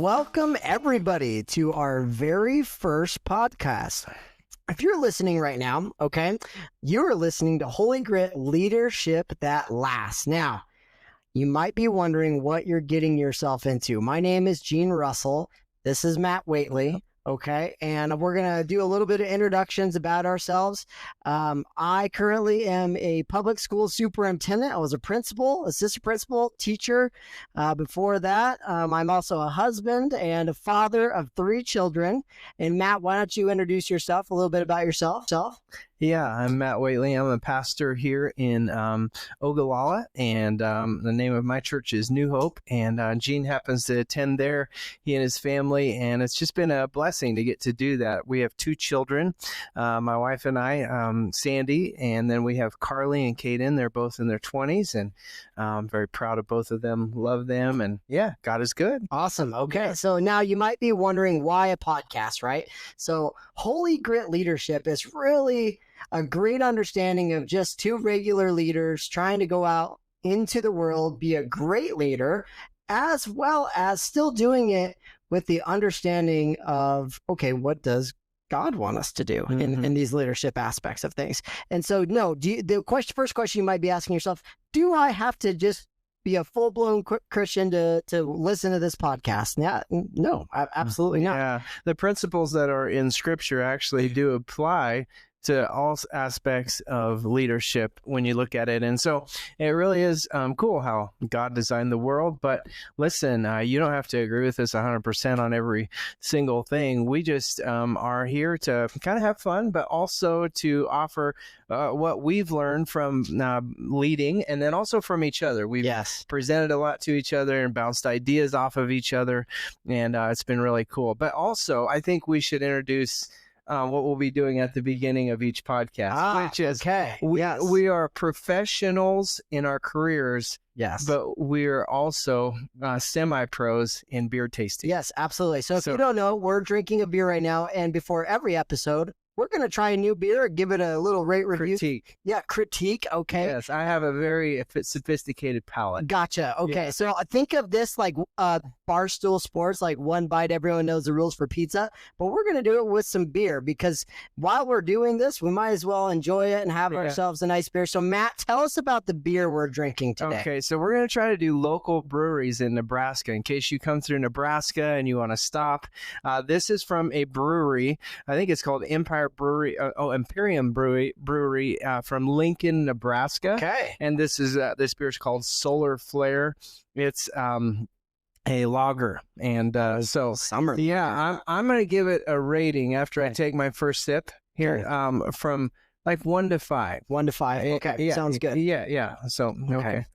Welcome, everybody, to our very first podcast. If you're listening right now, okay, you're listening to Holy Grit Leadership That Lasts. Now, you might be wondering what you're getting yourself into. My name is Gene Russell. This is Matt Waitley. Okay, and we're going to do a little bit of introductions about ourselves. I currently am a public school superintendent. I was a principal, assistant principal, teacher. Before that, I'm also a husband and a father of 3 children. And Matt, why don't you introduce yourself, a little bit about yourself? Yeah, I'm Matt Waitley. I'm a pastor here in Ogallala, and the name of my church is New Hope, and Gene happens to attend there, he and his family, and it's just been a blessing to get to do that. We have 2 children, my wife and I, Sandy, and then we have Carly and Kaden. They're both in their 20s, and I'm very proud of both of them, love them, and yeah, God is good. Awesome. Okay, so now you might be wondering why a podcast, right? So Holy Grit Leadership is really a great understanding of just 2 regular leaders trying to go out into the world, be a great leader, as well as still doing it with the understanding of, okay, what does God want us to do in these leadership aspects of things? And so, no, first question you might be asking yourself, do I have to just be a full-blown Christian to listen to this podcast? Yeah, no, absolutely not. Yeah, the principles that are in Scripture actually do apply to all aspects of leadership when you look at it. And so it really is cool how God designed the world. But listen, you don't have to agree with us 100% on every single thing. We just are here to kind of have fun, but also to offer what we've learned from leading, and then also from each other. We've presented a lot to each other and bounced ideas off of each other, and it's been really cool. But also, I think we should introduce what we'll be doing at the beginning of each podcast, which is we are professionals in our careers, but we're also semi-pros in beer tasting. Yes, absolutely. So if you don't know, we're drinking a beer right now, and before every episode, we're going to try a new beer, give it a little rate review. Critique. Yeah, critique. Okay. Yes, I have a very sophisticated palate. Gotcha. Okay, so think of this like Barstool Sports, like one bite, everyone knows the rules for pizza, but we're going to do it with some beer, because while we're doing this, we might as well enjoy it and have ourselves a nice beer. So Matt, tell us about the beer we're drinking today. Okay, so we're going to try to do local breweries in Nebraska, in case you come through Nebraska and you want to stop. This is from a brewery, I think it's called Imperium Brewery from Lincoln, Nebraska. Okay. And this beer is called Solar Flare. It's a lager, and so summer. Yeah, I'm gonna give it a rating after I take my first sip here, from like 1 to 5. 1 to 5. Okay, sounds good. Yeah. So okay.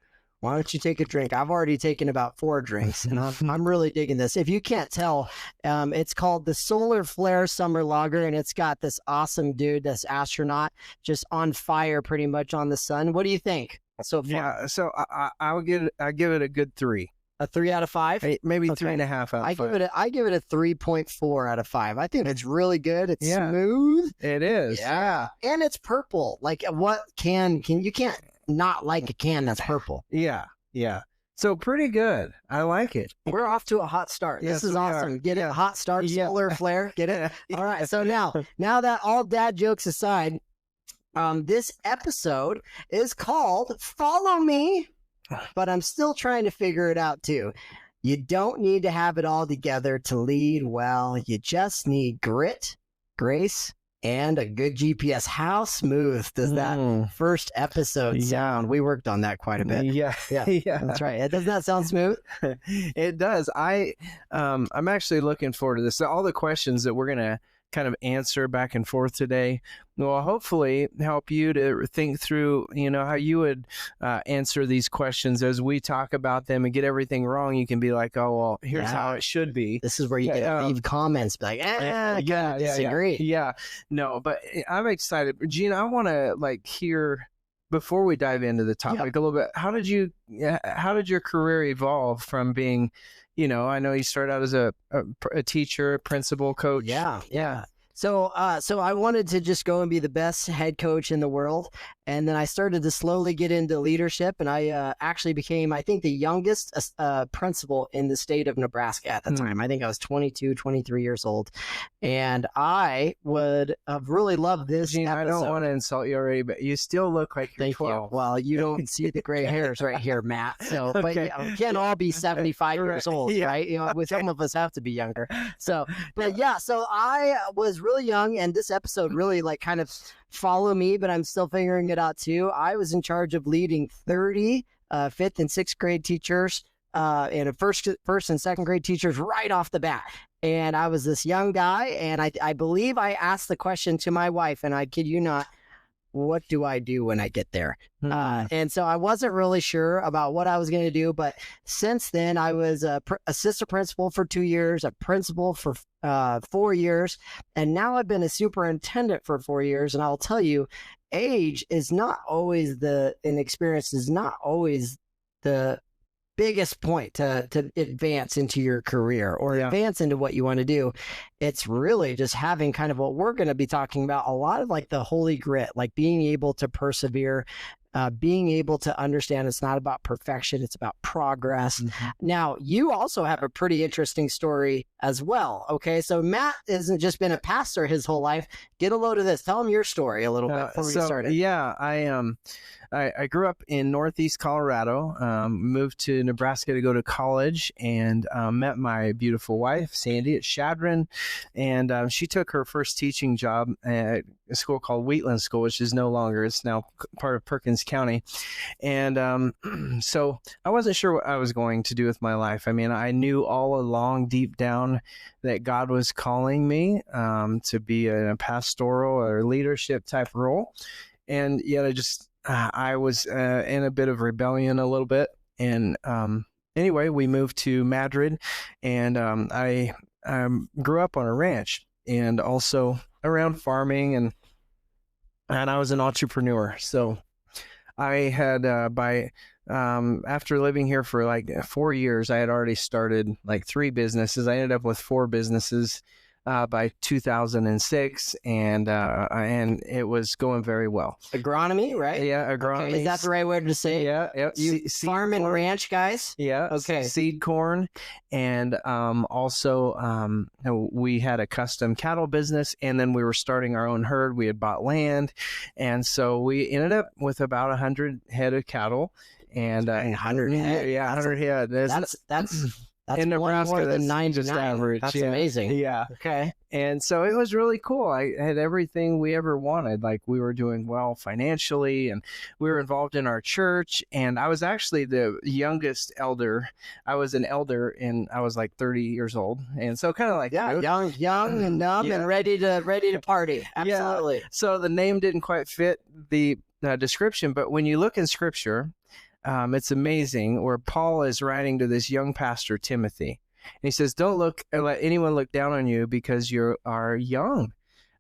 Why don't you take a drink? I've already taken about 4 drinks, and I'm really digging this. If you can't tell, it's called the Solar Flare Summer Lager, and it's got this awesome dude, this astronaut, just on fire pretty much on the sun. What do you think so far? Yeah, so I'll give it a good 3. A 3 out of 5? Maybe 3.5 out of 5. I give it a 3.4 out of 5. I think it's really good. It's smooth. It is. Yeah. And it's purple. Like, what you can't not like a can that's purple. Yeah. So pretty good. I like it. We're off to a hot start. Yes, this is awesome. Get it? Hot start, Solar Flare. Get it? All right. So now that all dad jokes aside, this episode is called Follow Me, but I'm still trying to figure it out too. You don't need to have it all together to lead well. You just need grit, grace, and a good GPS. How smooth does that first episode sound? We worked on that quite a bit. Yeah. That's right. Doesn't that sound smooth? It does. I'm actually looking forward to this. So all the questions that we're gonna kind of answer back and forth today will hopefully help you to think through, how you would answer these questions as we talk about them, and get everything wrong. You can be like, oh, well, here's how it should be. This is where you can leave comments, be like, I disagree. Yeah. No, but I'm excited. Gene, I want to hear, before we dive into the topic a little bit, how did your career evolve from being, I know you started out as a teacher, principal, coach. Yeah. So I wanted to just go and be the best head coach in the world. And then I started to slowly get into leadership. And I actually became, I think, the youngest principal in the state of Nebraska at the time. I think I was 22, 23 years old. And I would have really loved this Gene, I don't episode. want to insult you already, but you still look like you're Thank 12. you. Well, you don't see the gray hairs right here, Matt. So, but Okay. yeah, we can't all be 75 years old, Yeah. right? You know, with some of us have to be younger. So, but yeah, so I was really young, and this episode really like kind of follow me, but I'm still figuring it out too. I was in charge of leading 30 fifth and sixth grade teachers and a first and second grade teachers right off the bat. And I was this young guy, and I believe I asked the question to my wife, and I kid you not, what do I do when I get there? And so I wasn't really sure about what I was going to do. But since then, I was a assistant principal for 2 years, a principal for 4 years, and now I've been a superintendent for 4 years. And I'll tell you, age is not always and experience is not always the biggest point to advance into your career or advance into what you want to do. It's really just having kind of what we're going to be talking about, a lot of like the holy grit, like being able to persevere, being able to understand it's not about perfection, it's about progress. Now, you also have a pretty interesting story as well. Okay, so Matt hasn't just been a pastor his whole life. Get a load of this. Tell him your story a little bit before we get started. Yeah, I grew up in Northeast Colorado, moved to Nebraska to go to college, and met my beautiful wife, Sandy, at Shadron. And she took her first teaching job at a school called Wheatland School, which is no longer, it's now part of Perkins County. And so I wasn't sure what I was going to do with my life. I mean, I knew all along deep down that God was calling me to be in a pastoral or leadership type role. And yet I was in a bit of rebellion a little bit. And anyway, we moved to Madrid, and I grew up on a ranch and also around farming, and I was an entrepreneur. So I had after living here for like 4 years, I had already started like 3 businesses. I ended up with 4 businesses by 2006, and it was going very well. Agronomy, right? Yeah, agronomy. Okay. Is that the right word to say? Yeah, yeah. You farm and ranch guys? Yeah. Okay. Seed corn, and also we had a custom cattle business, and then we were starting our own herd. We had bought land, and so we ended up with about 100 head of cattle, and 100 head. Yeah, 100 head. That's in Nebraska, more than that's 99. just average. That's amazing. Yeah. Okay. And so it was really cool. I had everything we ever wanted. Like, we were doing well financially, and we were involved in our church. And I was actually the youngest elder. I was an elder, and I was like 30 years old. And so kind of like, young and dumb and ready to party. Absolutely. Yeah. So the name didn't quite fit the description, but when you look in Scripture, it's amazing where Paul is writing to this young pastor, Timothy. And he says, don't let anyone look down on you because you are young,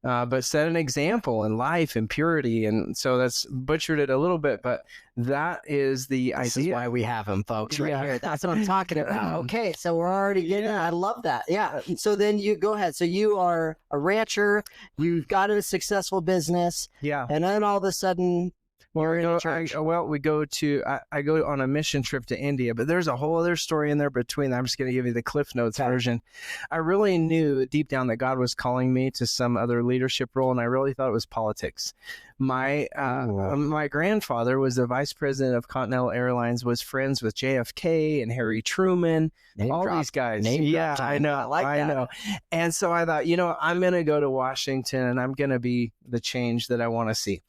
but set an example in life and purity. And so that's butchered it a little bit, but that is the idea. This is why we have him, folks, right here. That's what I'm talking about. Okay, so we're already getting it. I love that. Yeah. So then you go ahead. So you are a rancher. You've got a successful business. Yeah. And then all of a sudden, we go to, I go on a mission trip to India, but there's a whole other story in there between. I'm just going to give you the Cliff Notes version. I really knew deep down that God was calling me to some other leadership role, and I really thought it was politics. My grandfather was the vice president of Continental Airlines, was friends with JFK and Harry Truman, these guys. Yeah, I know. I know. And so I thought, I'm going to go to Washington, and I'm going to be the change that I want to see.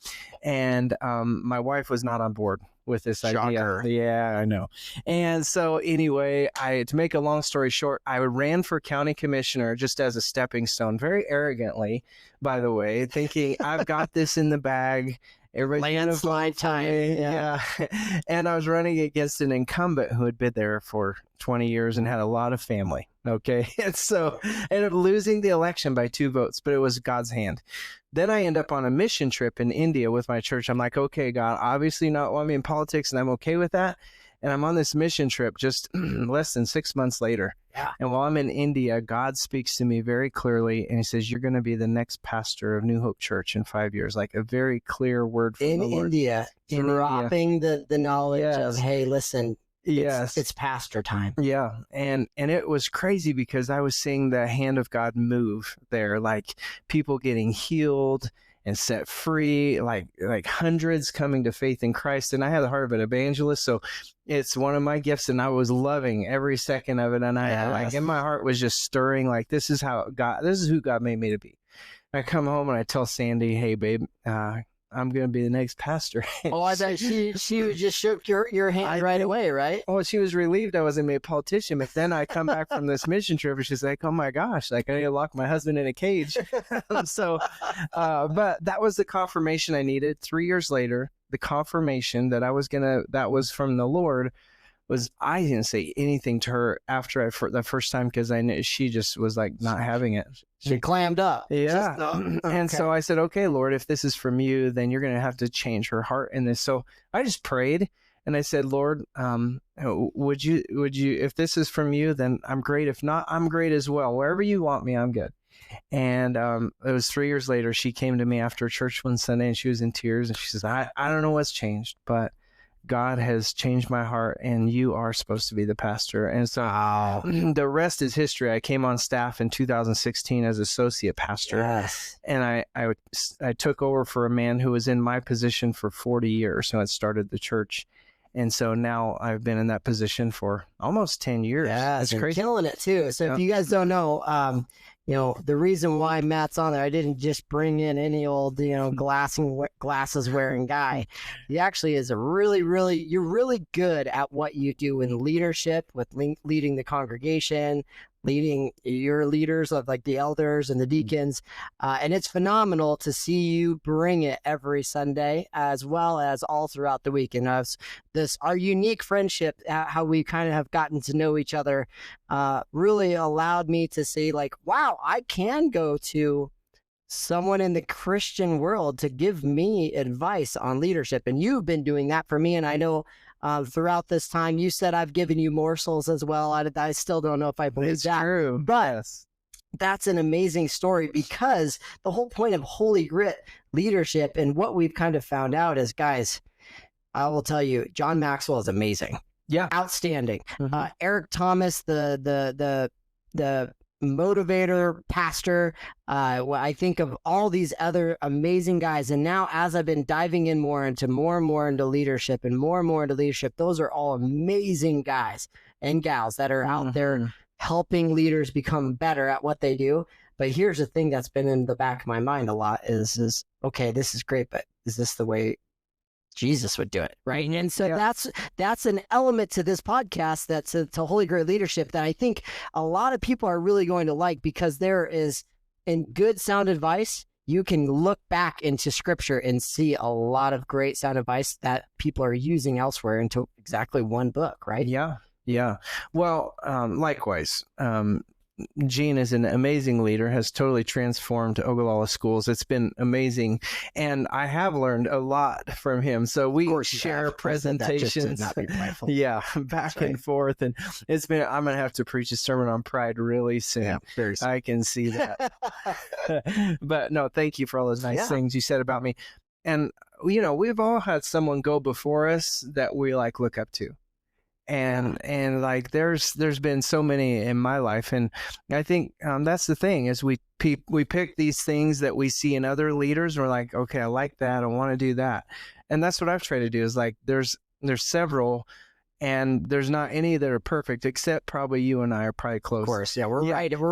And my wife was not on board with this idea. Yeah, I know. And so anyway, to make a long story short, I ran for county commissioner just as a stepping stone, very arrogantly, by the way, thinking I've got this in the bag. Landslide time. Yeah. And I was running against an incumbent who had been there for 20 years and had a lot of family. Okay. And so I ended up losing the election by 2 votes, but it was God's hand. Then I end up on a mission trip in India with my church. I'm like, okay, God, obviously not want me in politics, and I'm okay with that. And I'm on this mission trip just less than 6 months later. Yeah. And while I'm in India, God speaks to me very clearly, and he says, you're going to be the next pastor of New Hope Church in 5 years. Like a very clear word from In the Lord. India, In dropping the knowledge Yes. of, hey, listen, Yes. it's pastor time. Yeah. And it was crazy because I was seeing the hand of God move there, like people getting healed and set free, like hundreds coming to faith in Christ. And I had the heart of an evangelist, so it's one of my gifts, and I was loving every second of it. And I like, and my heart was just stirring, like, this is who God made me to be. I come home and I tell Sandy, hey babe, I'm going to be the next pastor. Oh, I thought she just shook your hand right away, right? Oh, she was relieved I wasn't made a politician. But then I come back from this mission trip and she's like, oh my gosh, like I need to lock my husband in a cage. But that was the confirmation I needed. 3 years later, the confirmation that that was from the Lord was, I didn't say anything to her after the first time because I knew she just was like not having it. She clammed up. Yeah. And so I said, okay, Lord, if this is from you, then you're going to have to change her heart in this. So I just prayed and I said, Lord, would you, if this is from you, then I'm great. If not, I'm great as well. Wherever you want me, I'm good. And it was 3 years later, she came to me after church one Sunday and she was in tears and she says, I don't know what's changed, but God has changed my heart and you are supposed to be the pastor. And so the rest is history. I came on staff in 2016 as associate pastor. Yes. And I took over for a man who was in my position for 40 years. So it started the church. And so now I've been in that position for almost 10 years. Yeah, it's crazy. Killing it too. So if you guys don't know, the reason why Matt's on there, I didn't just bring in any old, glasses wearing guy. He actually is you're really good at what you do in leadership, with leading the congregation, leading your leaders of like the elders and the deacons. And it's phenomenal to see you bring it every Sunday as well as all throughout the week. And our unique friendship, how we kind of have gotten to know each other, really allowed me to say like, wow, I can go to someone in the Christian world to give me advice on leadership. And you've been doing that for me. And I know throughout this time, you said I've given you morsels as well. I still don't know if I believe that. True. But yes. That's an amazing story, because the whole point of Holy Grit leadership and what we've kind of found out is, guys, I will tell you, John Maxwell is amazing. Yeah. Outstanding. Mm-hmm. Eric Thomas, the motivator, pastor. I think of all these other amazing guys. And now as I've been diving in more and more into leadership, those are all amazing guys and gals that are out there helping leaders become better at what they do. But here's the thing that's been in the back of my mind a lot is okay, this is great, but is this the way Jesus would do it, right? And so that's an element to this podcast, that's to Holy Grit Leadership, that I think a lot of people are really going to like, because there is, in good sound advice, you can look back into scripture and see a lot of great sound advice that people are using elsewhere into exactly one book, right? Yeah. Yeah. Well, likewise, Gene is an amazing leader, has totally transformed Ogallala schools. It's been amazing. And I have learned a lot from him. So we share presentations. Back and forth. And it's been, I'm going to have to preach a sermon on pride really soon. Yeah, very soon. I can see that. But no, thank you for all those nice things you said about me. And, we've all had someone go before us that we look up to. And like there's been so many in my life, and I think that's the thing is we pick these things that we see in other leaders, and we're like, okay, I like that, I want to do that, and that's what I've tried to do. Is like there's several, and there's not any that are perfect, except probably you and I are probably close. Of course, we're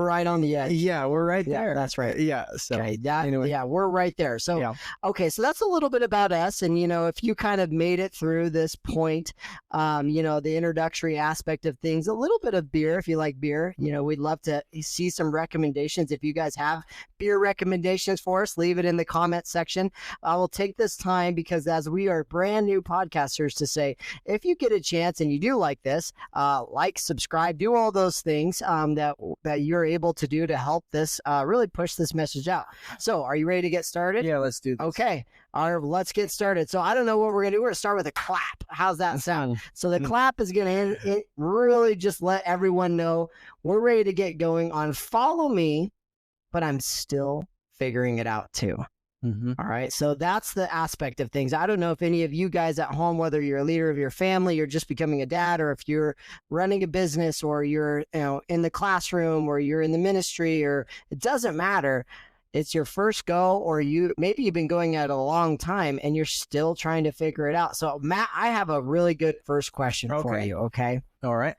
right on the edge. Yeah, we're right there. That's right. Yeah. So anyway. We're right there. So okay, so that's a little bit about us, and if you kind of made it through this point, the introductory aspect of things, a little bit of beer if you like beer. We'd love to see some recommendations. If you guys have beer recommendations for us, leave it in the comment section. I will take this time, because as we are brand new podcasters, to say, if you get a chance, chance and you do like this, like, subscribe, do all those things that you're able to do to help this really push this message out. So are you ready to get started? Yeah, let's do this. Okay. All right, let's get started. So I don't know what we're going to do. We're going to start with a clap. How's that sound? So the clap is going to really just let everyone know we're ready to get going on Follow Me, but I'm still figuring it out too. All right. So that's the aspect of things. I don't know if any of you guys at home, whether you're a leader of your family, you're just becoming a dad, or if you're running a business, or you're, in the classroom, or you're in the ministry, or it doesn't matter. It's your first go, or maybe you've been going at it a long time and you're still trying to figure it out. So Matt, I have a really good first question for you. Okay. All right.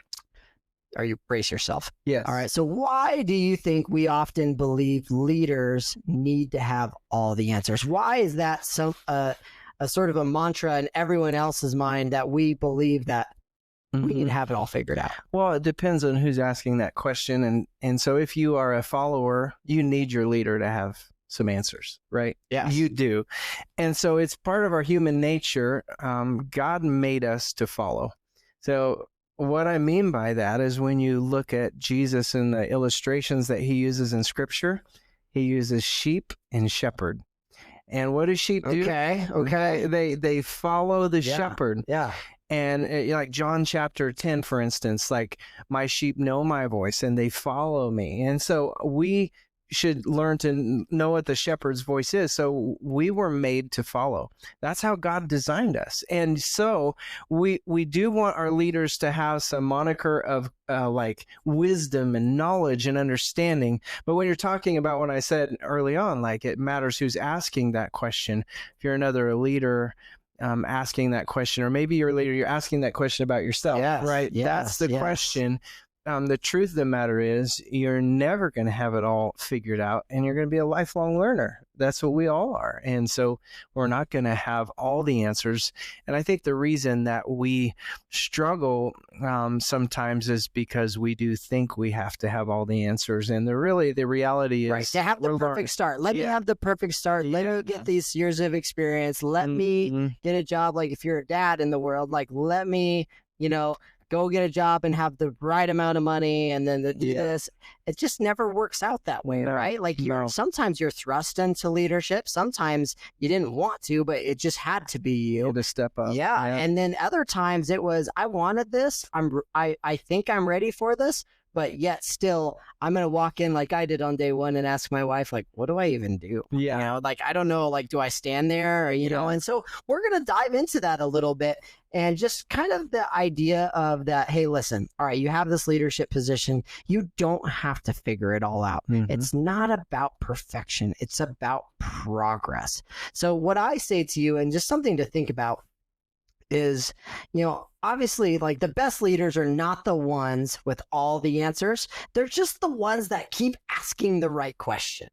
Are you brace yourself? Yes. All right. So why do you think we often believe leaders need to have all the answers? Why is that a sort of a mantra in everyone else's mind that we believe that we need to have it all figured out? Well, it depends on who's asking that question. And so if you are a follower, you need your leader to have some answers, right? Yeah, you do. And so it's part of our human nature. God made us to follow. So what I mean by that is when you look at Jesus and the illustrations that he uses in Scripture, he uses sheep and shepherd. And what do sheep do? Okay. They follow the shepherd. Yeah. And like John chapter 10, for instance, like, my sheep know my voice and they follow me. And so we should learn to know what the shepherd's voice is. So we were made to follow. That's how God designed us. And so we do want our leaders to have some moniker of like wisdom and knowledge and understanding. But when you're talking about what I said early on, like, it matters who's asking that question. If you're another leader asking that question, or maybe you're a leader, you're asking that question about yourself, right? That's the question. The truth of the matter is you're never going to have it all figured out, and you're going to be a lifelong learner. That's what we all are. And so we're not going to have all the answers. And I think the reason that we struggle sometimes is because we do think we have to have all the answers. And the reality is, right, to have the perfect start. Let me have the perfect start. Let me get these years of experience. Let me get a job. Like, if you're a dad in the world, like, let me, go get a job and have the right amount of money, and then do this. It just never works out that way, right? Like, sometimes you're thrust into leadership. Sometimes you didn't want to, but it just had to be you. You had to step up. Yeah. And then other times it was, I wanted this. I think I'm ready for this. But yet still, I'm going to walk in like I did on day one and ask my wife, like, what do I even do? Yeah. Like, I don't know, like, do I stand there? Or, and so we're going to dive into that a little bit, and just kind of the idea of that, hey, listen, all right, you have this leadership position. You don't have to figure it all out. It's not about perfection. It's about progress. So what I say to you, and just something to think about, is, obviously, like, the best leaders are not the ones with all the answers. They're just the ones that keep asking the right question.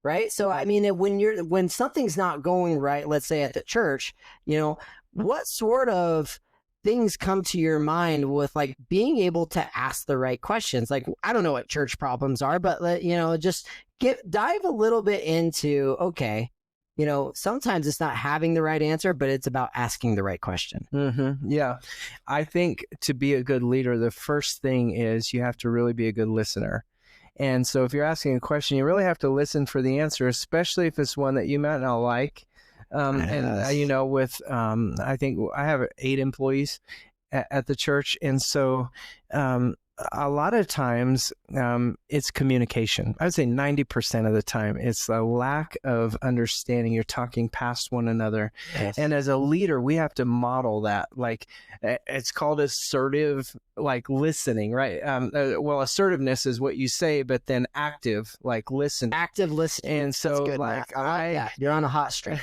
Right. So, I mean, when something's not going right, let's say at the church, what sort of things come to your mind with, like, being able to ask the right questions? Like, I don't know what church problems are, but, just dive a little bit into, okay, sometimes it's not having the right answer, but it's about asking the right question. Yeah. I think to be a good leader, the first thing is you have to really be a good listener. And so if you're asking a question, you really have to listen for the answer, especially if it's one that you might not like. And, with, I think I have 8 employees at the church. And so, a lot of times it's communication. I would say 90% of the time it's a lack of understanding. You're talking past one another. Yes. And as a leader, we have to model that. Like, it's called assertive, like, listening, right? Well, assertiveness is what you say, but then active, like, listen. Active listening. And so, good, like, you're on a hot streak.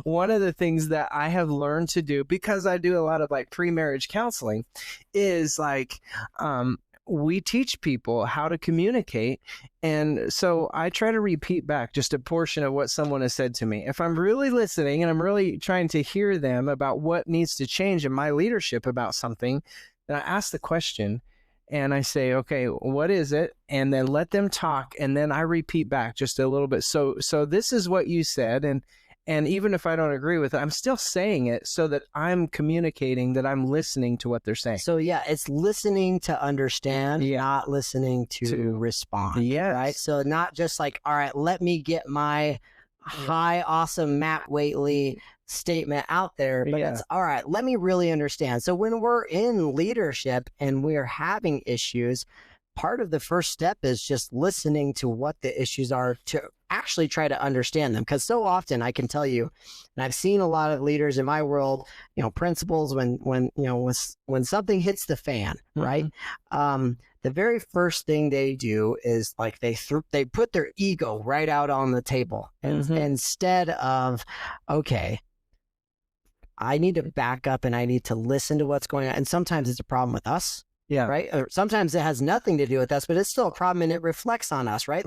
One of the things that I have learned to do, because I do a lot of, like, pre-marriage counseling, is, like, we teach people how to communicate. And so I try to repeat back just a portion of what someone has said to me. If I'm really listening and I'm really trying to hear them about what needs to change in my leadership about something, then I ask the question and I say, okay, what is it? And then let them talk. And then I repeat back just a little bit. So this is what you said. And even if I don't agree with it, I'm still saying it so that I'm communicating that I'm listening to what they're saying. So yeah, it's listening to understand, not listening to respond. Yes. Right. So not just like, all right, let me get my high, awesome Matt Waitley statement out there, but it's all right, let me really understand. So when we're in leadership and we're having issues, part of the first step is just listening to what the issues are to actually try to understand them. Because so often I can tell you, and I've seen a lot of leaders in my world, principals, when something hits the fan, right? The very first thing they do is like they put their ego right out on the table, and instead of, okay, I need to back up and I need to listen to what's going on. And sometimes it's a problem with us. Yeah. Right. Or sometimes it has nothing to do with us, but it's still a problem and it reflects on us. Right.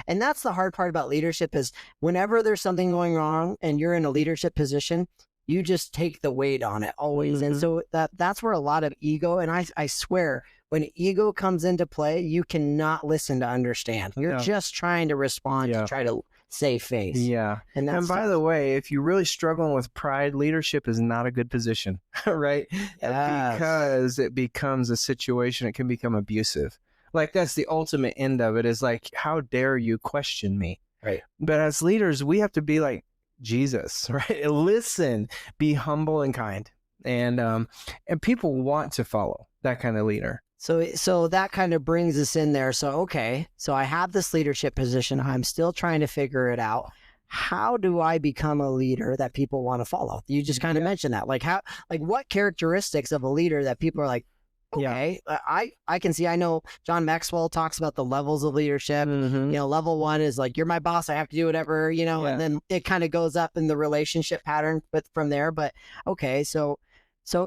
And that's the hard part about leadership is whenever there's something going wrong and you're in a leadership position, you just take the weight on it always. And so that's where a lot of ego, and I swear, when ego comes into play, you cannot listen to understand. You're just trying to respond to try to save face. Yeah. And by the way, if you're really struggling with pride, leadership is not a good position, right? Yes. Because it becomes a situation, it can become abusive. Like that's the ultimate end of it is like, how dare you question me? Right. But as leaders, we have to be like Jesus, right? Listen, be humble and kind. And people want to follow that kind of leader. So that kind of brings us in there. So, okay, so I have this leadership position. I'm still trying to figure it out. How do I become a leader that people want to follow? You just kind of mentioned that. Like what characteristics of a leader that people are like, okay, I can see, I know John Maxwell talks about the levels of leadership. Level 1 is like, you're my boss, I have to do whatever, and then it kind of goes up in the relationship pattern from there. But okay, So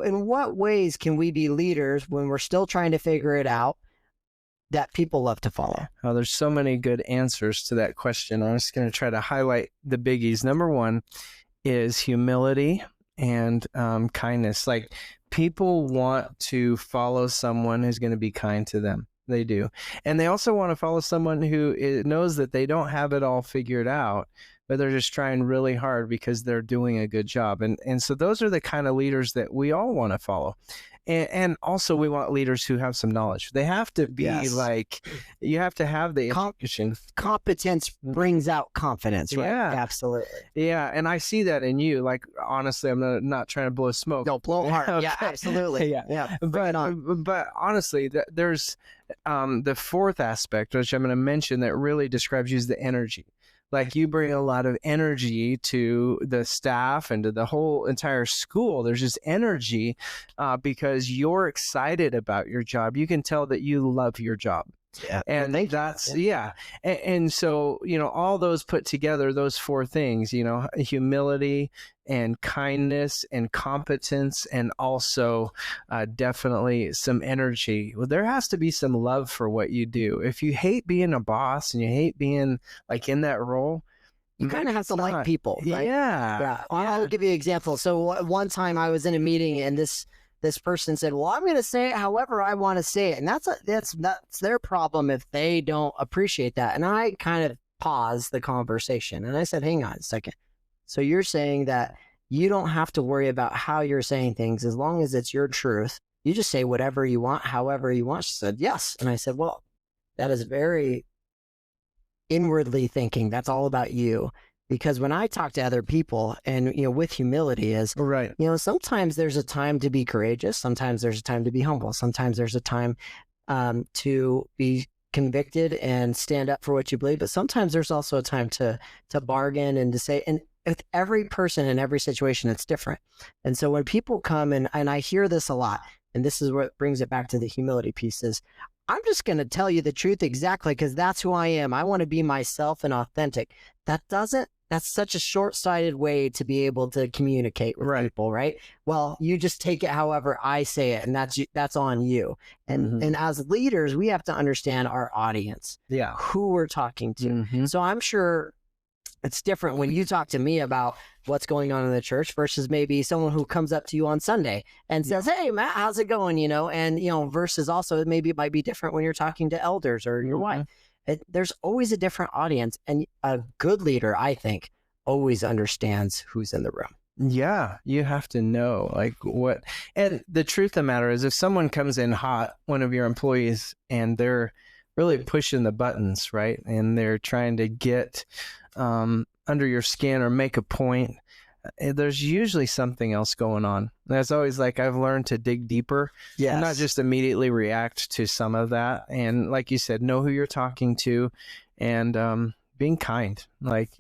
in what ways can we be leaders when we're still trying to figure it out that people love to follow? Oh, there's so many good answers to that question. I'm just going to try to highlight the biggies. Number 1 is humility and kindness. Like people want to follow someone who's going to be kind to them. They do. And they also want to follow someone who knows that they don't have it all figured out, but they're just trying really hard because they're doing a good job. And so those are the kind of leaders that we all want to follow. And also we want leaders who have some knowledge. They have to be like, you have to have the competence brings out confidence, right? Yeah, absolutely. Yeah. And I see that in you. Like, honestly, I'm not trying to blow smoke. No, blow hard. Okay. Yeah, absolutely. Yeah. But honestly, there's the fourth aspect, which I'm going to mention, that really describes you, is the energy. Like you bring a lot of energy to the staff and to the whole entire school. There's just energy because you're excited about your job. You can tell that you love your job. Yeah. And that's, And so, all those put together, those four things, humility and kindness and competence, and also definitely some energy. Well, there has to be some love for what you do. If you hate being a boss and you hate being like in that role, you kind of have to like people, right? Yeah. I'll give you an example. So one time I was in a meeting and this person said, well, I'm going to say it however I want to say it. And that's their problem if they don't appreciate that. And I kind of paused the conversation and I said, hang on a second. So you're saying that you don't have to worry about how you're saying things as long as it's your truth. You just say whatever you want, however you want. She said, yes. And I said, well, that is very inwardly thinking. That's all about you. Because when I talk to other people and, with humility is, right. Sometimes there's a time to be courageous. Sometimes there's a time to be humble. Sometimes there's a time to be convicted and stand up for what you believe. But sometimes there's also a time to bargain and to say, and with every person in every situation, it's different. And so when people come and I hear this a lot, and this is what brings it back to the humility pieces, I'm just going to tell you the truth exactly because that's who I am. I want to be myself and authentic. That's such a short-sighted way to be able to communicate with people, right? Well, you just take it however I say it, and that's on you. And as leaders, we have to understand our audience, who we're talking to. So I'm sure it's different when you talk to me about what's going on in the church versus maybe someone who comes up to you on Sunday and says, hey, Matt, how's it going? And, versus also maybe it might be different when you're talking to elders or your wife. There's always a different audience, and a good leader, I think, always understands who's in the room. Yeah, you have to know like what. And the truth of the matter is, if someone comes in hot, one of your employees, and they're really pushing the buttons, right, and they're trying to get under your skin or make a point, there's usually something else going on. That's always like I've learned to dig deeper and not just immediately react to some of that. And like you said, know who you're talking to, and being kind. Like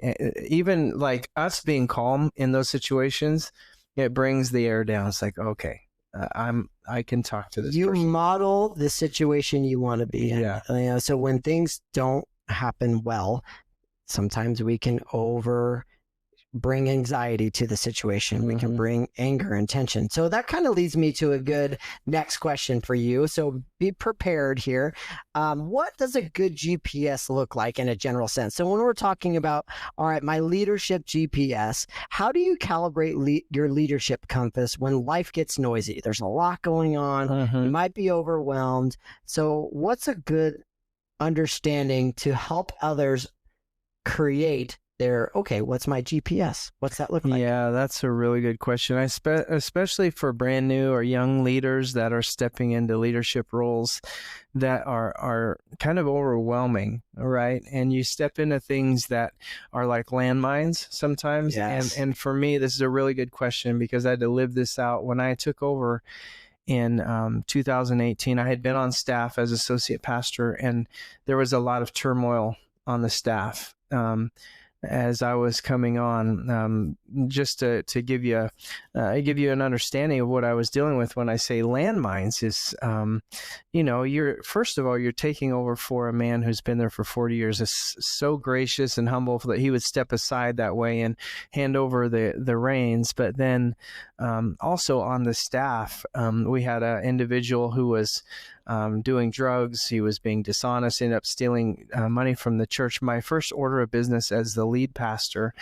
even like us being calm in those situations, it brings the air down. It's like, okay, I can talk to this You person. model the situation you want to be in. Yeah. You know, so when things don't happen well, sometimes we can bring anxiety to the situation. We can bring anger and tension. So that kind of leads me to a good next question for you. So be prepared here. What does a good GPS look like in a general sense? So when we're talking about, all right, my leadership GPS, how do you calibrate your leadership compass when life gets noisy? There's a lot going on. You might be overwhelmed. So what's a good understanding to help others create okay, what's my GPS? What's that look like? Yeah, that's a really good question. Especially for brand new or young leaders that are stepping into leadership roles that are kind of overwhelming, right? And you step into things that are like landmines sometimes. Yes. And for me, this is a really good question because I had to live this out. When I took over in 2018, I had been on staff as associate pastor, and there was a lot of turmoil on the staff. As I was coming on, just to give you an understanding of what I was dealing with when I say landmines is, you're first of all, you're taking over for a man who's been there for 40 years, is so gracious and humble that he would step aside that way and hand over the reins. But then also on the staff, we had an individual who was doing drugs. He was being dishonest, ended up stealing money from the church. My first order of business as the lead pastor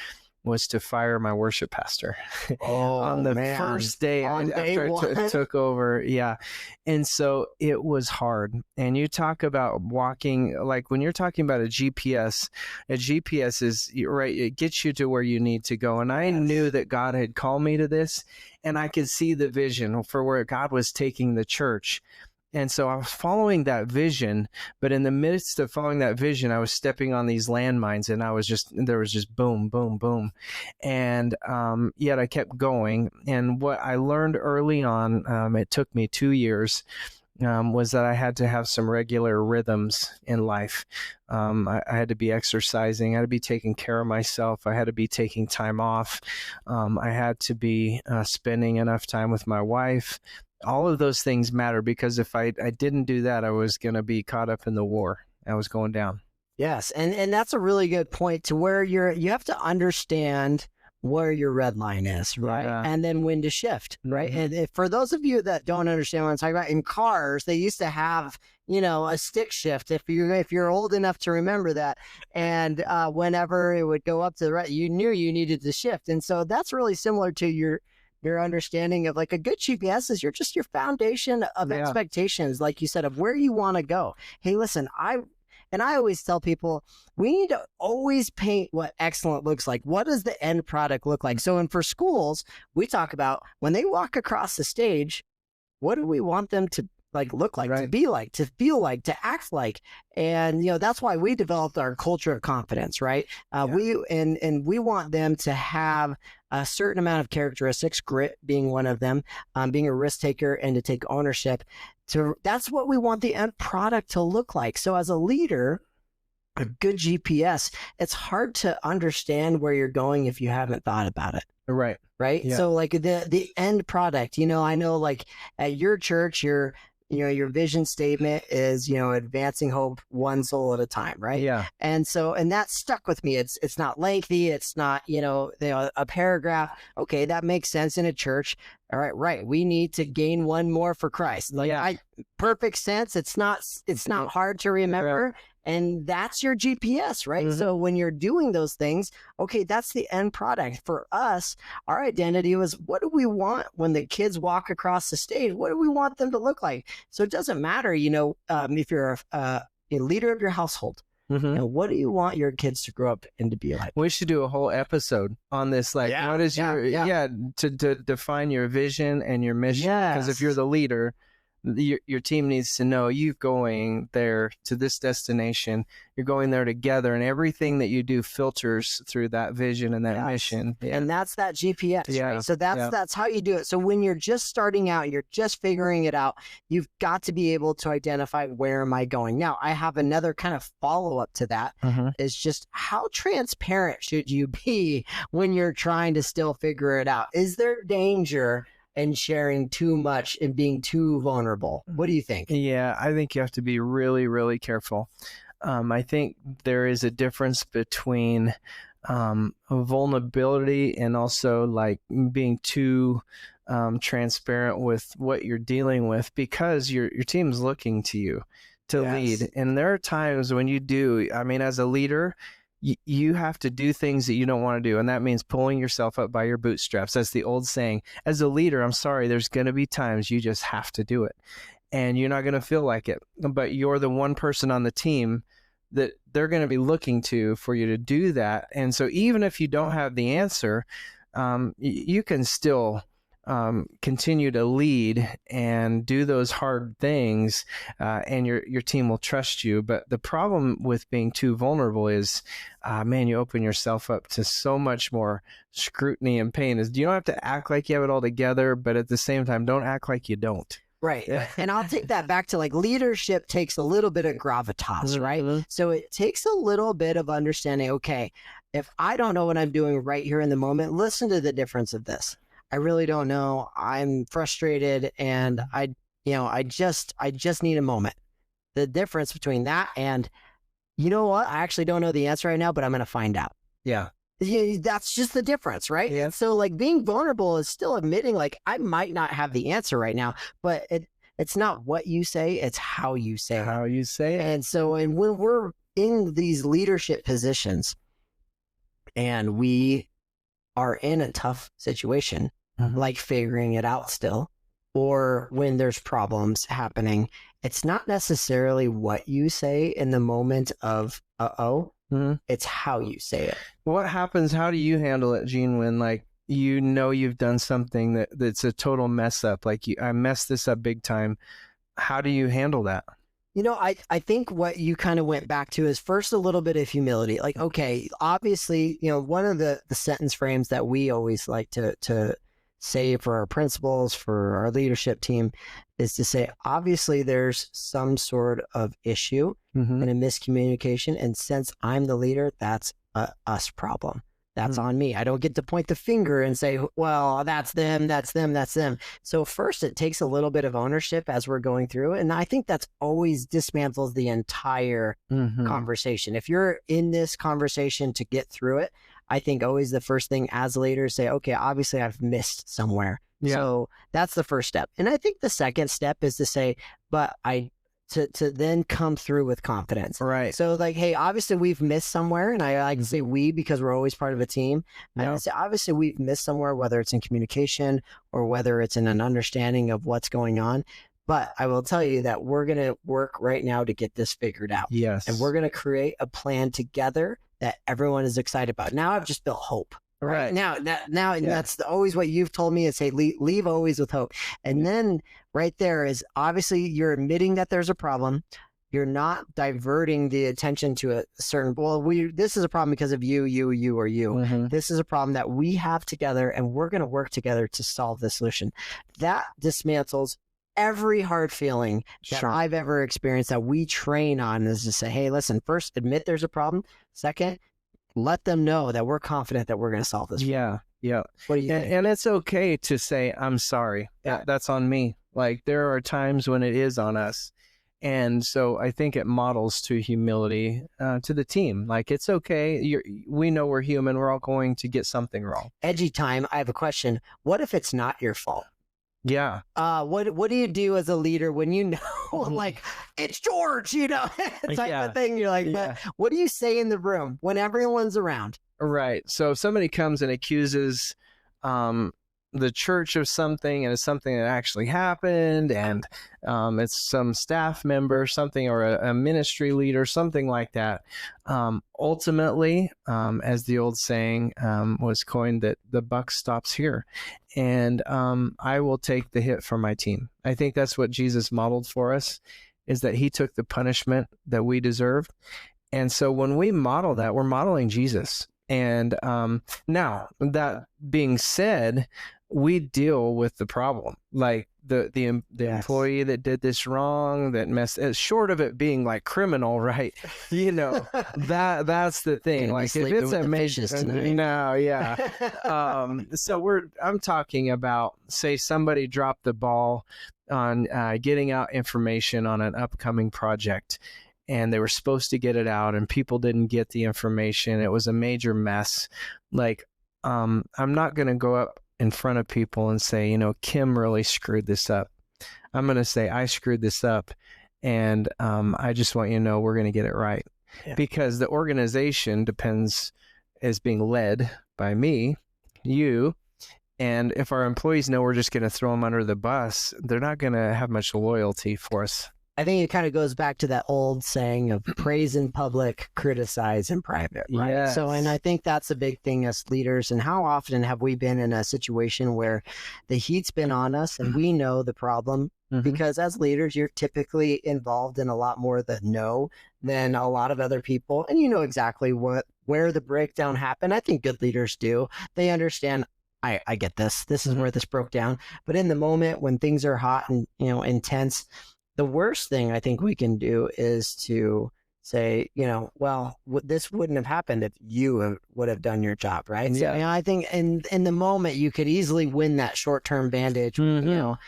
was to fire my worship pastor on the first day after I took over. Yeah. And so it was hard. And you talk about walking, like when you're talking about a GPS is right. It gets you to where you need to go. And I knew that God had called me to this, and I could see the vision for where God was taking the church. And so I was following that vision, but in the midst of following that vision, I was stepping on these landmines, and there was just boom, boom, boom. And yet I kept going. And what I learned early on, it took me 2 years, was that I had to have some regular rhythms in life. I had to be exercising. I had to be taking care of myself. I had to be taking time off. I had to be spending enough time with my wife. All of those things matter, because if I didn't do that, I was going to be caught up in the war. I was going down. Yes. And that's a really good point, to where you have to understand where your red line is, right? Yeah. And then when to shift, right? Mm-hmm. And for those of you that don't understand what I'm talking about, in cars, they used to have, a stick shift. If you're old enough to remember that, and whenever it would go up to the right, you knew you needed to shift. And so that's really similar to your understanding of like a good GPS is just your foundation of expectations, like you said, of where you want to go. Hey, listen, I always tell people we need to always paint what excellent looks like. What does the end product look like? So, and for schools, we talk about when they walk across the stage, what do we want them to look like, right, to be like, to feel like, to act like? And that's why we developed our culture of confidence, right? We want them to have a certain amount of characteristics, grit being one of them, being a risk taker and to take ownership. That's what we want the end product to look like. So as a leader, a good GPS, it's hard to understand where you're going if you haven't thought about it. Right. Right. Yeah. So like the end product, I know like at your church, your vision statement is, advancing hope one soul at a time. Right. Yeah. And that stuck with me. It's not lengthy. It's not, a paragraph. Okay. That makes sense in a church. All right. Right. We need to gain one more for Christ. Perfect sense. It's not hard to remember. And that's your GPS, right? Mm-hmm. So when you're doing those things, okay, that's the end product. For us, our identity was, what do we want when the kids walk across the stage? What do we want them to look like? So it doesn't matter, if you're a leader of your household, Mhm. And what do you want your kids to grow up and to be like? We should do a whole episode on this. Like, Yeah, what is yeah. to define your vision and your mission? Because if you're Yes. the leader, your team needs to know you're going there to this destination. You're going there together, and everything that you do filters through that vision and that Yes. mission. Yeah. And that's that GPS, Yeah, right? So yeah. that's how you do it. So when you're just starting out, you're just figuring it out, you've got to be able to identify, where am I going? Now, I have another kind of follow-up to that, Mhm. is just how transparent should you be when you're trying to still figure it out? Is there danger in sharing too much and being too vulnerable? What do you think? Yeah, I think you have to be really, really careful. I think there is a difference between vulnerability and also like being too transparent with what you're dealing with, because your team's looking to you to Yes. lead. And there are times when you do, I mean, as a leader, you have to do things that you don't want to do. And that means pulling yourself up by your bootstraps. That's the old saying. As a leader, I'm sorry, there's going to be times you just have to do it. And you're not going to feel like it. But you're the one person on the team that they're going to be looking to for you to do that. And so even if you don't have the answer, you can still continue to lead and do those hard things, and your team will trust you. But the problem with being too vulnerable is, man, you open yourself up to so much more scrutiny and pain. Is you don't have to act like you have it all together, but at the same time, don't act like you don't. Right. And I'll take that back to like leadership takes a little bit of gravitas, right? Mhm. So it takes a little bit of understanding, okay, if I don't know what I'm doing right here in the moment, listen to the difference of this. I really don't know. I'm frustrated and I just need a moment. The difference between that and, you know what? I actually don't know the answer right now, but I'm going to find out. Yeah. Yeah, that's just the difference, right? Yeah. So like being vulnerable is still admitting like I might not have the answer right now, but it's not what you say, it's how you say it. How you say it. And so and when we're in these leadership positions and we are in a tough situation, Mhm. like figuring it out still, or when there's problems happening, it's not necessarily what you say in the moment of Mhm. it's how you say it. What happens? How do you handle it, Gene, when like you know you've done something that's a total mess up? Like I messed this up big time. How do you handle that? You know, I think what you kind of went back to is first a little bit of humility. Like, okay, obviously, one of the sentence frames that we always like to say for our principals, for our leadership team, is to say, obviously, there's some sort of issue Mhm. and a miscommunication. And since I'm the leader, that's a us problem. That's on me. I don't get to point the finger and say, well, that's them, that's them, that's them. So first, it takes a little bit of ownership as we're going through. And I think that's always dismantles the entire Mhm. conversation. If you're in this conversation to get through it, I think always the first thing as a leader say, okay, obviously I've missed somewhere. Yeah. So that's the first step. And I think the second step is to say, but to then come through with confidence. Right. So like, hey, obviously we've missed somewhere. And I like to say we because we're always part of a team. And I say, obviously we've missed somewhere, whether it's in communication or whether it's in an understanding of what's going on. But I will tell you that we're going to work right now to get this figured out. Yes. And we're going to create a plan together that everyone is excited about. Now I've just built hope. Right. Now, Yeah. that's always what you've told me is say, leave always with hope. And then right there is obviously you're admitting that there's a problem. You're not diverting the attention to a certain, this is a problem because of you, or you. Mhm. This is a problem that we have together and we're going to work together to solve the solution. That dismantles every hard feeling that Sure. I've ever experienced that we train on is to say, hey, listen, first admit there's a problem. Second, let them know that we're confident that we're going to solve this. Yeah. Yeah. What do you think? And it's okay to say, I'm sorry. Yeah. That's on me. Like there are times when it is on us. And so I think it models to humility to the team. Like it's okay. We know we're human. We're all going to get something wrong. Edgy time. I have a question. What if it's not your fault? Yeah. What do you do as a leader when you know, like, it's George, type Yeah. of thing? You're like, Yeah. but what do you say in the room when everyone's around? Right. So if somebody comes and accuses the church of something and it's something that actually happened, and it's some staff member, something, or a ministry leader, something like that. Ultimately, as the old saying was coined, that the buck stops here. And I will take the hit for my team. I think that's what Jesus modeled for us, is that he took the punishment that we deserved. And so when we model that, we're modeling Jesus. And now, that being said, we deal with the problem. Like the employee that did this wrong, that messed, short of it being like criminal, right? You know, that's the thing. Like if it's a major, no, yeah. So I'm talking about, say somebody dropped the ball on getting out information on an upcoming project, and they were supposed to get it out and people didn't get the information. It was a major mess. Like, I'm not going to go up in front of people and say, you know, Kim really screwed this up. I'm going to say, I screwed this up. And I just want you to know we're going to get it right. Yeah. Because the organization is being led by me, you. And if our employees know we're just going to throw them under the bus, they're not going to have much loyalty for us. I think it kind of goes back to that old saying of praise in public, criticize in private, right? Yes. So, and I think that's a big thing as leaders. And how often have we been in a situation where the heat's been on us and we know the problem? Because as leaders, you're typically involved in a lot more of the no than a lot of other people. And you know exactly where the breakdown happened. I think good leaders do. They understand, I get this. This is where this broke down. But in the moment when things are hot and, you know, intense, the worst thing I think we can do is to say, you know, well, this wouldn't have happened if you would have done your job, right? Yeah. So, you know, I think in the moment you could easily win that short-term bandage, you know,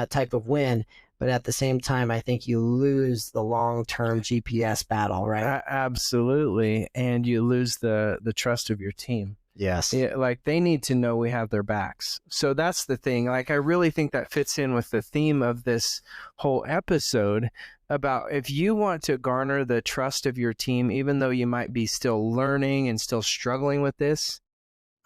type of win. But at the same time, I think you lose the long-term GPS battle, right? Absolutely. And you lose the trust of your team. Yes. Yeah, like they need to know we have their backs. So that's the thing. Like I really think that fits in with the theme of this whole episode about, if you want to garner the trust of your team, even though you might be still learning and still struggling with this,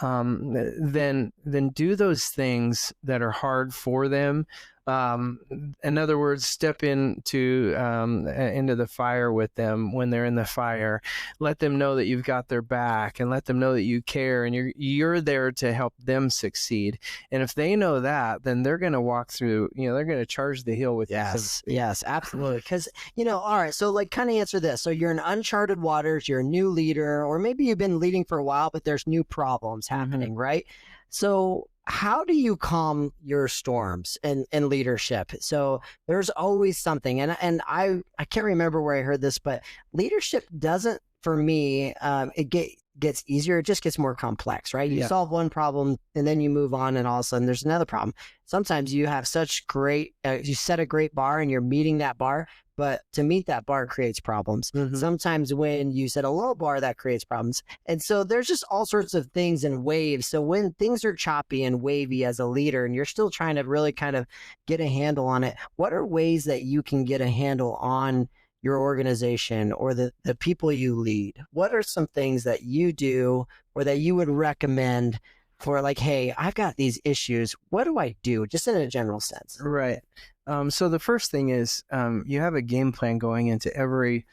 then do those things that are hard for them. In other words, step into the fire with them when they're in the fire. Let them know that you've got their back, and let them know that you care, and you're there to help them succeed. And if they know that, then they're going to walk through, you know, they're going to charge the hill with you. Yes, absolutely. Because, you know, all right, so like kind of answer this. So you're in uncharted waters, you're a new leader, or maybe you've been leading for a while, but there's new problems happening, right? So how do you calm your storms in leadership? So there's always something, and I can't remember where I heard this, but leadership doesn't, for me, it gets easier. It just gets more complex, right? You solve one problem and then you move on, and all of a sudden there's another problem. Sometimes you have such great, you set a great bar and you're meeting that bar, but to meet that bar creates problems. Sometimes when you set a low bar, that creates problems. And so there's just all sorts of things in waves. So when things are choppy and wavy as a leader, and you're still trying to really kind of get a handle on it, what are ways that you can get a handle on your organization or the people you lead? What are some things that you do or that you would recommend for, like, hey, I've got these issues. What do I do? Just in a general sense. Right. So the first thing is you have a game plan going into every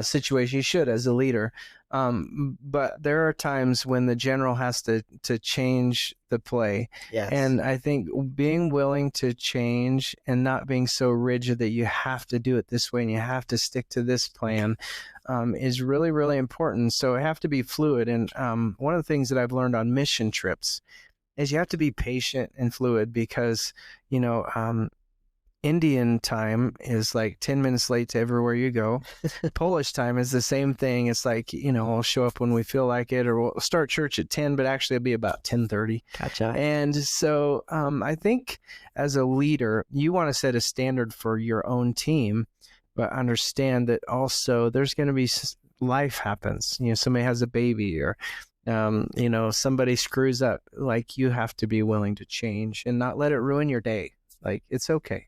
situation. You should, as a leader. But there are times when the general has to change the play. Yes. And I think being willing to change and not being so rigid that you have to do it this way and you have to stick to this plan is really, really important. So I have to be fluid. And one of the things that I've learned on mission trips is you have to be patient and fluid, because, you know, Indian time is like 10 minutes late to everywhere you go. Polish time is the same thing. It's like, you know, we'll show up when we feel like it, or we'll start church at 10, but actually it'll be about 10:30. Gotcha. And so I think as a leader, you want to set a standard for your own team, but understand that also there's going to be life happens. You know, somebody has a baby, or you know, somebody screws up. Like, you have to be willing to change and not let it ruin your day. Like, it's okay.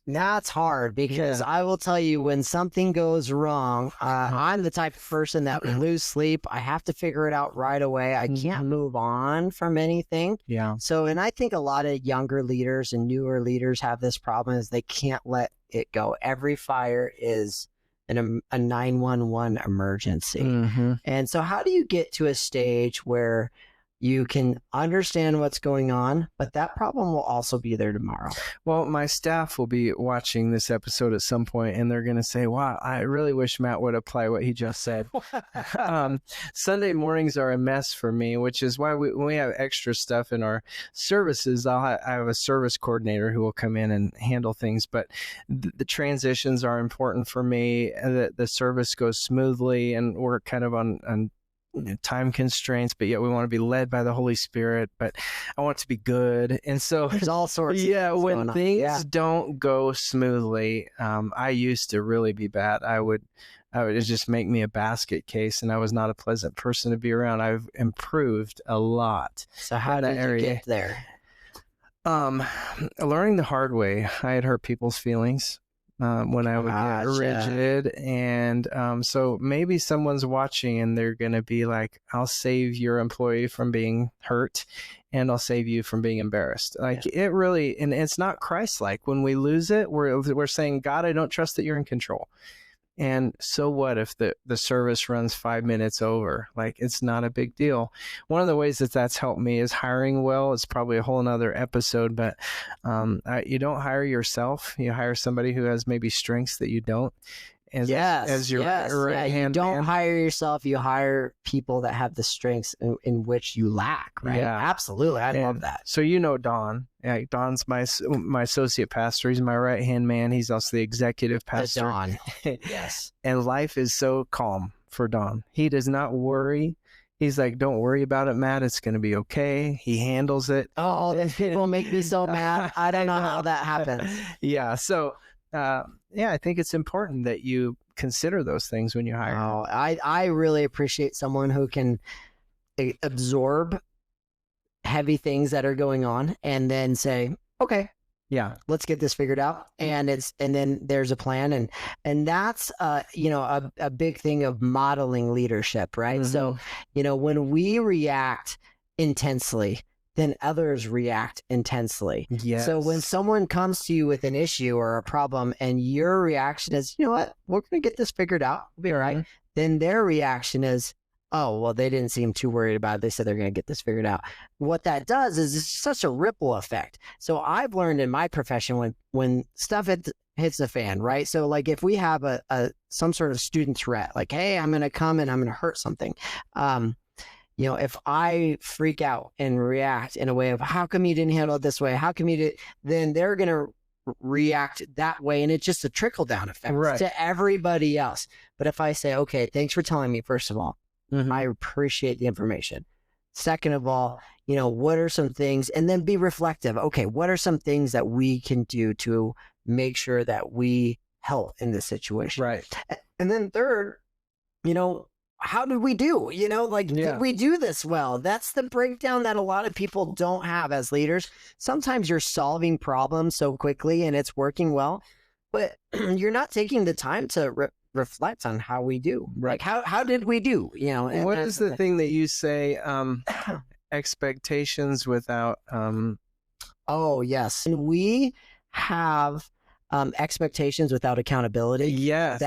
That's hard because Yeah. I will tell you when something goes wrong, I'm the type of person that would lose sleep. I have to figure it out right away. I can't move on from anything. Yeah. So, and I think a lot of younger leaders and newer leaders have this problem is they can't let it go. Every fire is a 911 emergency. Mm-hmm. And so how do you get to a stage where you can understand what's going on, but that problem will also be there tomorrow? Well, my staff will be watching this episode at some point, and they're going to say, wow, I really wish Matt would apply what he just said. Sunday mornings are a mess for me, which is why when we have extra stuff in our services, I have a service coordinator who will come in and handle things. But the transitions are important for me, that the service goes smoothly, and we're kind of on time constraints, but yet we want to be led by the Holy Spirit, but I want it to be good. And so there's all sorts of when things don't go smoothly, I used to really be bad. I would just make me a basket case, and I was not a pleasant person to be around. I've improved a lot. So how did you get there? Learning the hard way. I had hurt people's feelings when I would get rigid. And so maybe someone's watching and they're going to be like, I'll save your employee from being hurt, and I'll save you from being embarrassed. It really, and it's not Christ-like. When we lose it, we're saying, God, I don't trust that you're in control. And so what if the service runs 5 minutes over? Like, it's not a big deal. One of the ways that's helped me is hiring well. It's probably a whole nother episode, but you don't hire yourself. You hire somebody who has maybe strengths that you don't. As your right hand you don't man. hire yourself. You hire people that have the strengths in which you lack, right? Yeah. Absolutely. I love that. So Don. Yeah, Don's my associate pastor. He's my right-hand man. He's also the executive pastor. Don. Yes. And life is so calm for Don. He does not worry. He's like, don't worry about it, Matt. It's going to be okay. He handles it. Oh, it will make me so mad. I don't know how that happens. Yeah. So, I think it's important that you consider those things when you hire. Oh, I really appreciate someone who can absorb heavy things that are going on and then say, okay, yeah, let's get this figured out. And then there's a plan. And that's, a big thing of modeling leadership, right? Mm-hmm. So, when we react intensely, then others react intensely. Yes. So when someone comes to you with an issue or a problem and your reaction is, you know what, we're going to get this figured out. We'll be all right. Mm-hmm. Then their reaction is, oh, well, they didn't seem too worried about it. They said they're going to get this figured out. What that does is it's such a ripple effect. So I've learned in my profession when stuff hits the fan, right? So like if we have some sort of student threat, like, hey, I'm going to come and I'm going to hurt something. If I freak out and react in a way of how come you didn't handle it this way? How come you did? Then they're going to react that way. And it's just a trickle down effect to everybody else. But if I say, okay, thanks for telling me, first of all, mm-hmm. I appreciate the information. Second of all, what are some things, and then be reflective. Okay, what are some things that we can do to make sure that we help in this situation? Right. And then third, how did we do? Did we do this well? That's the breakdown that a lot of people don't have as leaders. Sometimes you're solving problems so quickly and it's working well, but you're not taking the time to reflect on how we do. Like, how did we do? What is the thing that you say, expectations without... Oh, yes. And we have... expectations without accountability. Yes,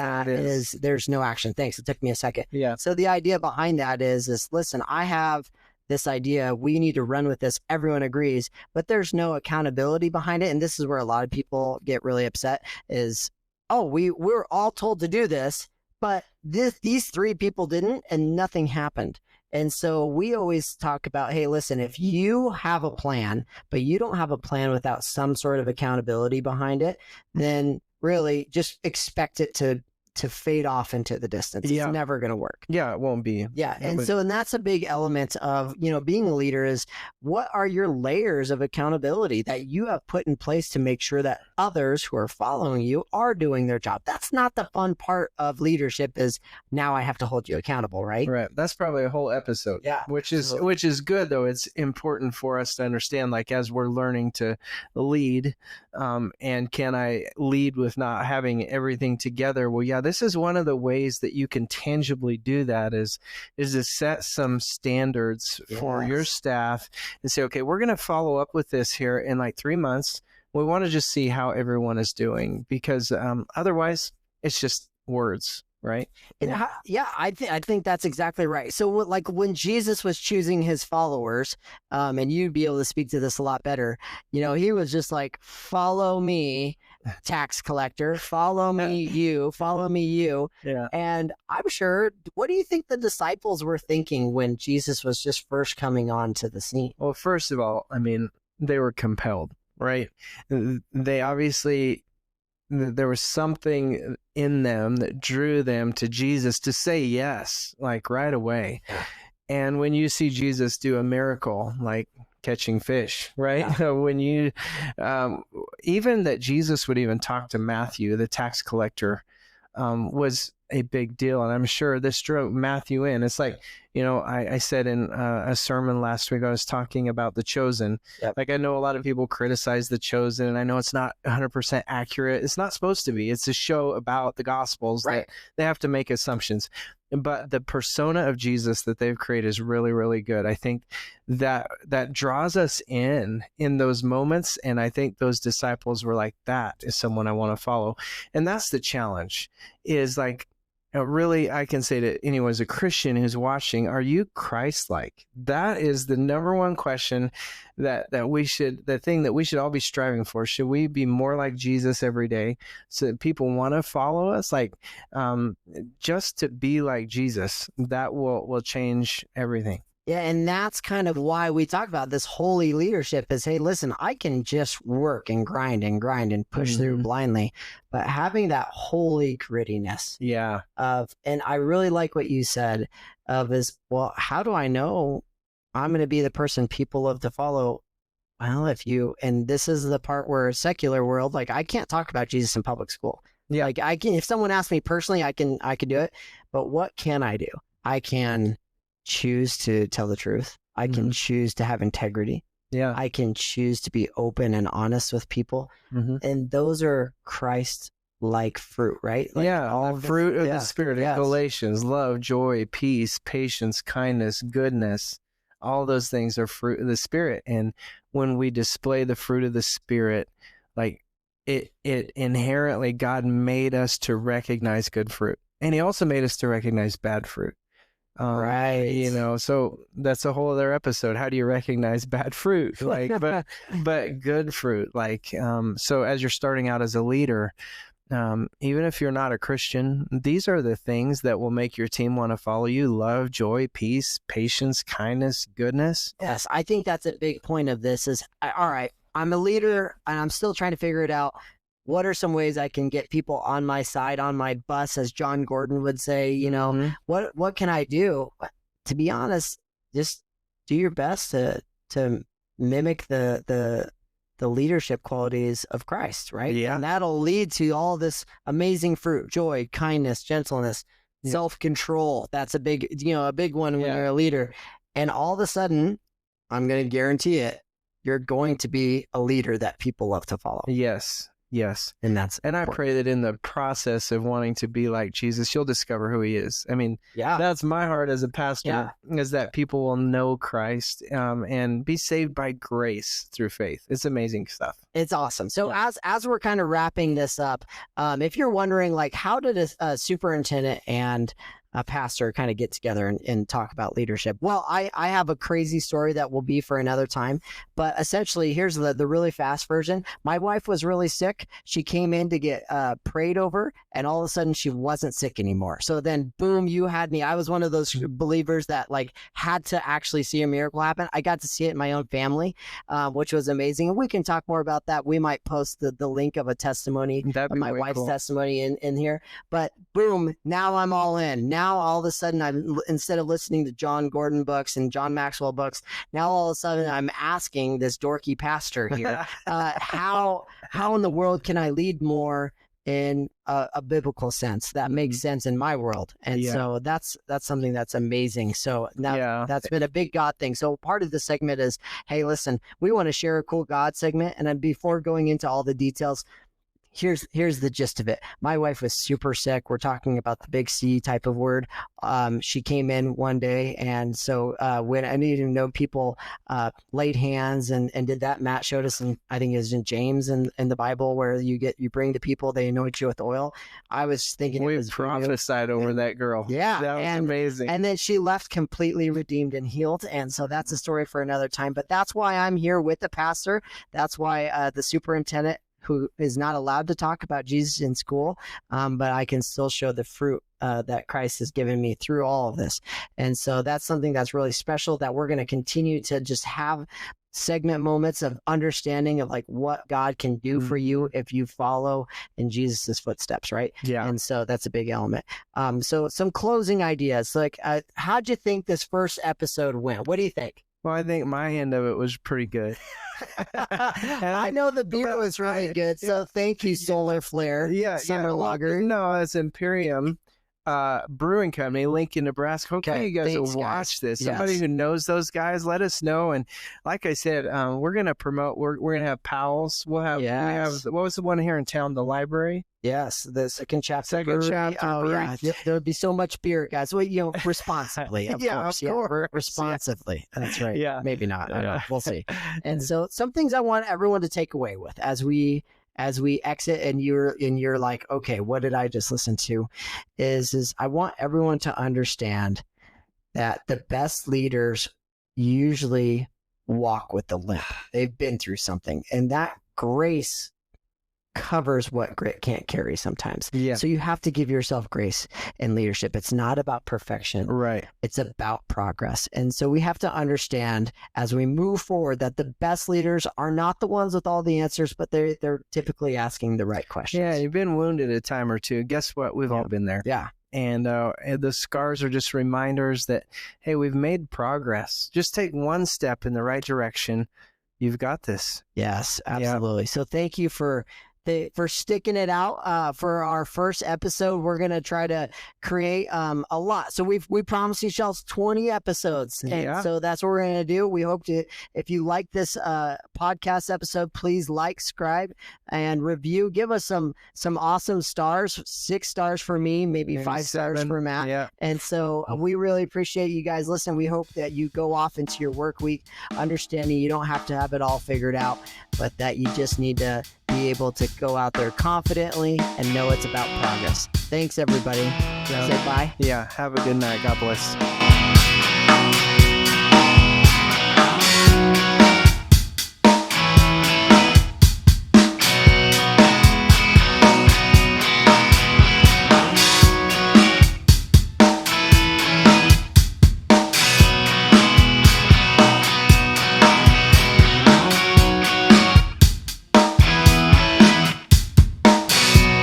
there's no action. Thanks. It took me a second. Yeah. So the idea behind that is listen, I have this idea. We need to run with this. Everyone agrees, but there's no accountability behind it. And this is where a lot of people get really upset is, oh, we're all told to do this, but these three people didn't and nothing happened. And so we always talk about, hey, listen, if you have a plan, but you don't have a plan without some sort of accountability behind it, then really just expect it to to fade off into the distance. Yeah. It's never going to work. Yeah, it won't be. Yeah. It And would- so, and that's a big element of, being a leader is what are your layers of accountability that you have put in place to make sure that others who are following you are doing their job. That's not the fun part of leadership is now I have to hold you accountable, right? Right. That's probably a whole episode. Yeah. Which is good though. It's important for us to understand, like as we're learning to lead, and can I lead with not having everything together? Well, yeah, this is one of the ways that you can tangibly do that is to set some standards for your staff and say, okay, we're going to follow up with this here in like 3 months. We want to just see how everyone is doing because otherwise it's just words. Right. I think that's exactly right. So like when Jesus was choosing his followers, and you'd be able to speak to this a lot better, he was just like, follow me, tax collector, follow me, you, follow me, you. Yeah. And I'm sure, what do you think the disciples were thinking when Jesus was just first coming onto the scene? Well, first of all, I mean, they were compelled, right? They obviously, there was something in them that drew them to Jesus to say yes, like right away. And when you see Jesus do a miracle, like catching fish, right? Yeah. When you, even that Jesus would even talk to Matthew, the tax collector, was a big deal. And I'm sure this drew Matthew in. It's like, I said in a sermon last week, I was talking about The Chosen. Yep. Like I know a lot of people criticize The Chosen, and I know it's not 100% accurate. It's not supposed to be. It's a show about the Gospels. Right. That they have to make assumptions. But the persona of Jesus that they've created is really, really good. I think that draws us in those moments. And I think those disciples were like, that is someone I want to follow. And that's the challenge is like, really, I can say to anyone as a Christian who's watching, are you Christ-like? That is the number one question the thing that we should all be striving for. Should we be more like Jesus every day so that people want to follow us? Like, just to be like Jesus, that will change everything. Yeah, and that's kind of why we talk about this holy leadership is, hey, listen, I can just work and grind and push through blindly, but having that holy grittiness and I really like what you said is, well, how do I know I'm going to be the person people love to follow? Well, and this is the part where secular world, like I can't talk about Jesus in public school. Yeah. Like I can, if someone asks me personally, I can do it, but what can I do? I can choose to tell the truth. I can choose to have integrity. Yeah. I can choose to be open and honest with people. And those are Christ-like fruit, right? Like all fruit of the Spirit. Yes. Galatians, love, joy, peace, patience, kindness, goodness. All those things are fruit of the Spirit. And when we display the fruit of the Spirit, like it inherently, God made us to recognize good fruit. And he also made us to recognize bad fruit. Right. So that's a whole other episode. How do you recognize bad fruit? Like, but good fruit. Like, so as you're starting out as a leader, even if you're not a Christian, these are the things that will make your team want to follow you: love, joy, peace, patience, kindness, goodness. Yes, I think that's a big point of this is, all right, I'm a leader and I'm still trying to figure it out. What are some ways I can get people on my side, on my bus, as John Gordon would say, what can I do? To be honest, just do your best to mimic the leadership qualities of Christ, right? Yeah. And that'll lead to all this amazing fruit: joy, kindness, gentleness, self-control. That's a big one when you're a leader. And all of a sudden, I'm going to guarantee it, you're going to be a leader that people love to follow. Yes. And I pray that in the process of wanting to be like Jesus, you'll discover who he is. I mean, that's my heart as a pastor, is that people will know Christ and be saved by grace through faith. It's amazing stuff. It's awesome. So as we're kind of wrapping this up, if you're wondering, like, how did a superintendent and a pastor kind of get together and talk about leadership. Well, I have a crazy story that will be for another time, but essentially here's the really fast version. My wife was really sick. She came in to get prayed over, and all of a sudden she wasn't sick anymore. So then boom, you had me. I was one of those believers that like had to actually see a miracle happen. I got to see it in my own family, which was amazing. And we can talk more about that. We might post the link of a testimony of my wife's testimony in here. But boom, now I'm all in. Now all of a sudden, instead of listening to John Gordon books and John Maxwell books, now all of a sudden I'm asking this dorky pastor here, how in the world can I lead more in a biblical sense that makes sense in my world? And so that's something that's amazing. So now that's been a big God thing. So part of the segment is, hey, listen, we want to share a cool God segment. And then before going into all the details, here's the gist of it. My wife was super sick. We're talking about the big C type of word. She came in one day, and so when I didn't even know, people laid hands and did that. Matt showed us, and I think it was in James in the Bible, where you bring the people, they anoint you with oil. I was thinking we prophesied over that girl. Yeah, that was amazing. And then she left completely redeemed and healed. And so that's a story for another time. But that's why I'm here with the pastor. That's why the superintendent, who is not allowed to talk about Jesus in school, but I can still show the fruit that Christ has given me through all of this. And so that's something that's really special, that we're going to continue to just have segment moments of understanding of like what God can do for you if you follow in Jesus's footsteps, right? Yeah. And so that's a big element. So some closing ideas, like how'd you think this first episode went? What do you think? Well, I think my end of it was pretty good. And I know the beer was really good, so thank you, Solar Flare. Summer Lager. No, it's Imperium Brewing Company, Lincoln, Nebraska. Okay, you guys will watch this. Somebody who knows those guys, let us know. And like I said, we're gonna promote. We're gonna have pals. We have what was the one here in town? The library. Yes, the second chapter. Second chapter. Oh, yeah. There would be so much beer, guys. Well, responsibly, of course. Of course. Responsibly. That's right. Yeah. Maybe not. I don't know. We'll see. And so some things I want everyone to take away with as we exit, and you're like, okay, what did I just listen to? Is I want everyone to understand that the best leaders usually walk with the limp. They've been through something, and that grace covers what grit can't carry sometimes. So you have to give yourself grace in leadership. It's not about perfection. Right. It's about progress. And so we have to understand as we move forward that the best leaders are not the ones with all the answers, but they're typically asking the right questions. Yeah, you've been wounded a time or two. Guess what? We've all been there. Yeah. And the scars are just reminders that, hey, we've made progress. Just take one step in the right direction. You've got this. Yes, absolutely. So thank you for sticking it out for our first episode. We're gonna try to create a lot. So we promised each other 20 episodes, and so that's what we're gonna do. We hope to, if you like this podcast episode, please like, subscribe, and review. Give us some awesome stars. 6 stars for me, maybe 5 stars for Matt. Yeah. And so we really appreciate you guys listening. We hope that you go off into your work week understanding you don't have to have it all figured out, but that you just need to be able to go out there confidently and know it's about progress. Thanks, everybody. Say bye. Yeah. Have a good night. God bless.